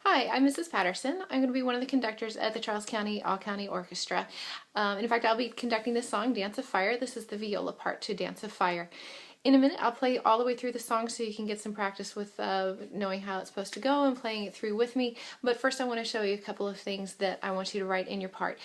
Hi, I'm Mrs. Patterson. I'm going to be one of the conductors at the Charles County All-County Orchestra. And in fact, I'll be conducting the song Dance of Fire. This is the viola part to Dance of Fire. In a minute, I'll play all the way through the song so you can get some practice with knowing how it's supposed to go and playing it through with me. But first, I want to show you a couple of things that I want you to write in your part.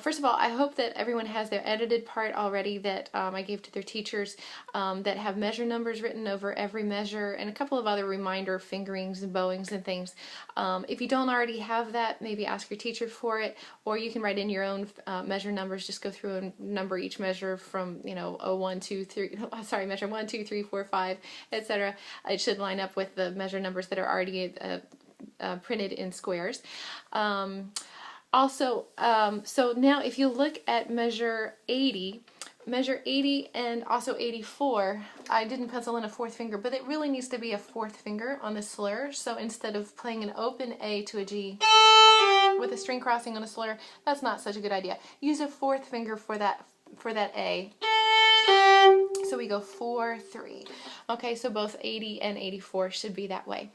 First of all, I hope that everyone has their edited part already that I gave to their teachers that have measure numbers written over every measure and a couple of other reminder fingerings and bowings and things. If you don't already have that, maybe ask your teacher for it, or you can write in your own measure numbers. Just go through and number each measure from, 1, 2, 3, sorry, measure 1, 2, 3, 4, 5, etc. It should line up with the measure numbers that are already printed in squares. So now if you look at measure 80 and also 84, I didn't pencil in a fourth finger, but it really needs to be a fourth finger on the slur. So instead of playing an open A to a G with a string crossing on a slur, that's not such a good idea. Use a fourth finger for that A. So we go 4, 3. Okay, so both 80 and 84 should be that way.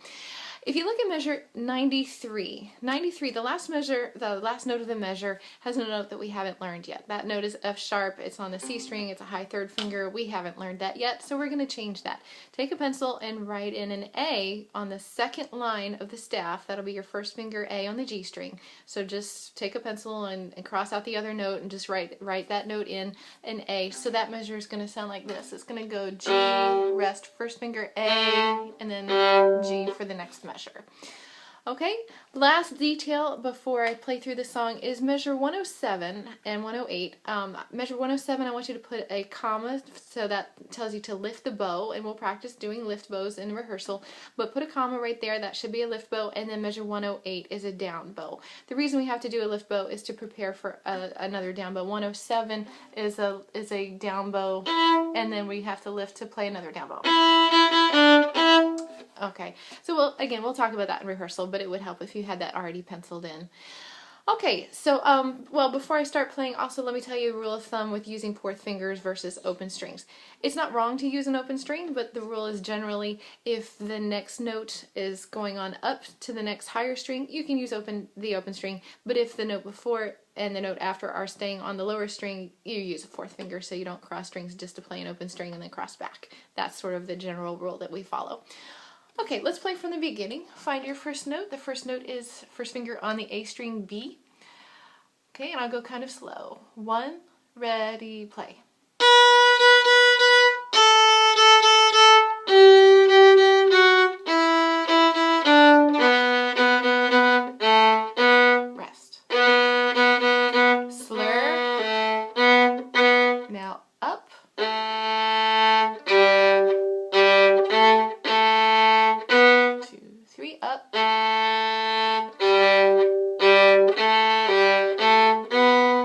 If you look at measure 93, the last note of the measure has a note that we haven't learned yet. That note is F sharp. It's on the C string. It's a high third finger. We haven't learned that yet, so we're going to change that. Take a pencil and write in an A on the second line of the staff. That'll be your first finger A on the G string. So just take a pencil and cross out the other note and just write that note in an A. So that measure is going to sound like this. It's going to go G, rest, first finger A, and then G for the next measure. Okay, last detail before I play through the song is measure 107 and 108. Measure 107, I want you to put a comma, so that tells you to lift the bow, and we'll practice doing lift bows in rehearsal, but put a comma right there. That should be a lift bow, and then measure 108 is a down bow. The reason we have to do a lift bow is to prepare for another down bow. 107 is a down bow, and then we have to lift to play another down bow. Okay, so we'll talk about that in rehearsal, but it would help if you had that already penciled in. Okay, so, before I start playing, also let me tell you a rule of thumb with using fourth fingers versus open strings. It's not wrong to use an open string, but the rule is generally if the next note is going on up to the next higher string, you can use the open string, but if the note before and the note after are staying on the lower string, you use a fourth finger so you don't cross strings just to play an open string and then cross back. That's sort of the general rule that we follow. Okay, let's play from the beginning. Find your first note. The first note is first finger on the A string B. Okay, and I'll go kind of slow. 1, ready, play. Rest. Slur. Now up. 2, 3, up.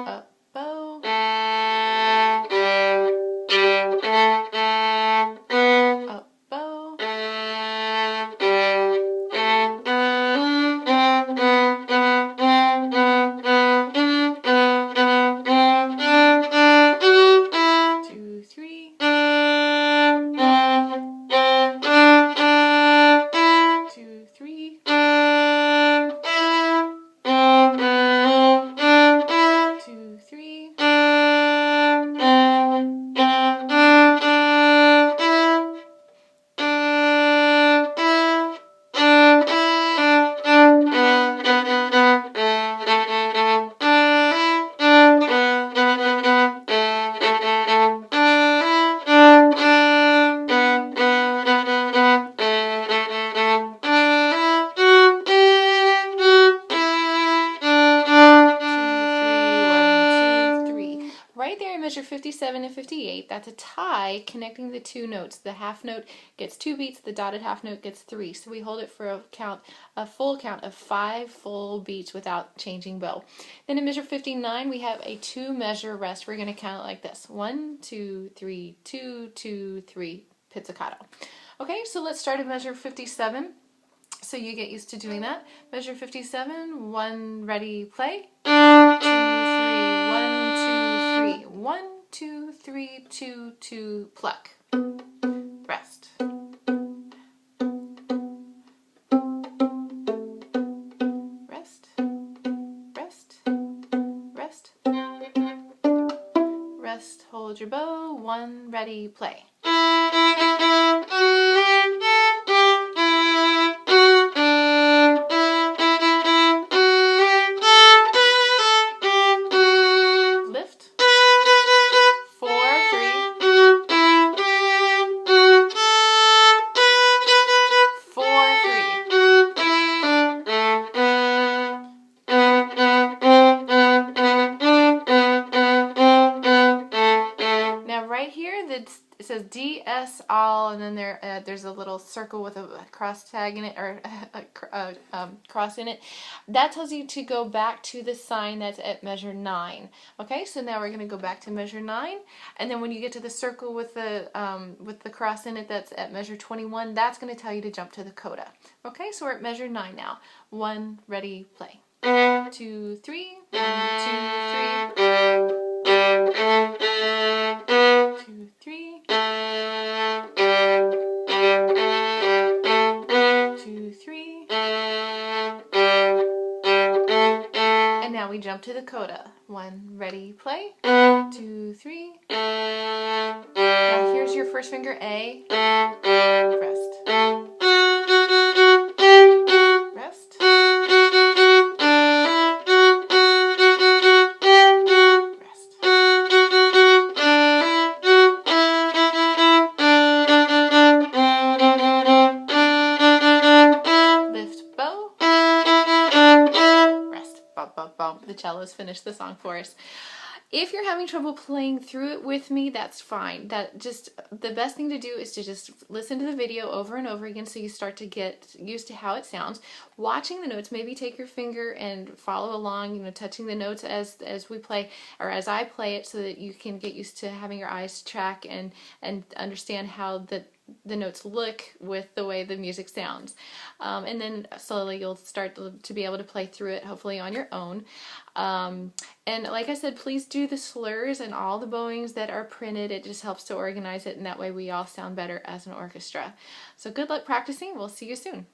Up bow. Up bow. Two, three. 2, 3. 2, 3. 3. Right there in measure 57 and 58, that's a tie connecting the two notes. The half note gets 2 beats, the dotted half note gets 3. So we hold it for a full count of 5 full beats without changing bow. Then in measure 59, we have a 2 measure rest. We're going to count it like this. 1, 2, 3, 2, 2, 3, pizzicato. Okay, so let's start at measure 57. So you get used to doing that. Measure 57, 1, ready, play. 2, 3, 1, 2, 3. 1, 2, 3, 2, 2, pluck. Rest. hold your bow. 1, ready, play. Lift. 4, 3. 4, 3. Now right here, it says DS all, and then there's a little circle with a cross tag in it, or a cross in it. That tells you to go back to the sign that's at measure 9. Okay, so now we're going to go back to measure 9, and then when you get to the circle with the cross in it that's at measure 21, that's going to tell you to jump to the coda. Okay, so we're at measure 9 now. 1, ready, play. 2, 3. 1, 2, 3. 2, 3. 2, 3. And now we jump to the coda. 1, ready, play. 2, 3. Now here's your first finger A. Rest. Rest. Rest. Lift, bow. Rest. Bum, bum, bum. The cellos finish the song for us. If you're having trouble playing through it with me, that's fine. The best thing to do is to just listen to the video over and over again so you start to get used to how it sounds. Watching the notes, maybe take your finger and follow along, touching the notes as we play, or as I play it, so that you can get used to having your eyes track and understand how the notes look with the way the music sounds. And then slowly you'll start to be able to play through it, hopefully on your own. And like I said, please do the slurs and all the bowings that are printed. It just helps to organize it, and that way we all sound better as an orchestra. So good luck practicing. We'll see you soon.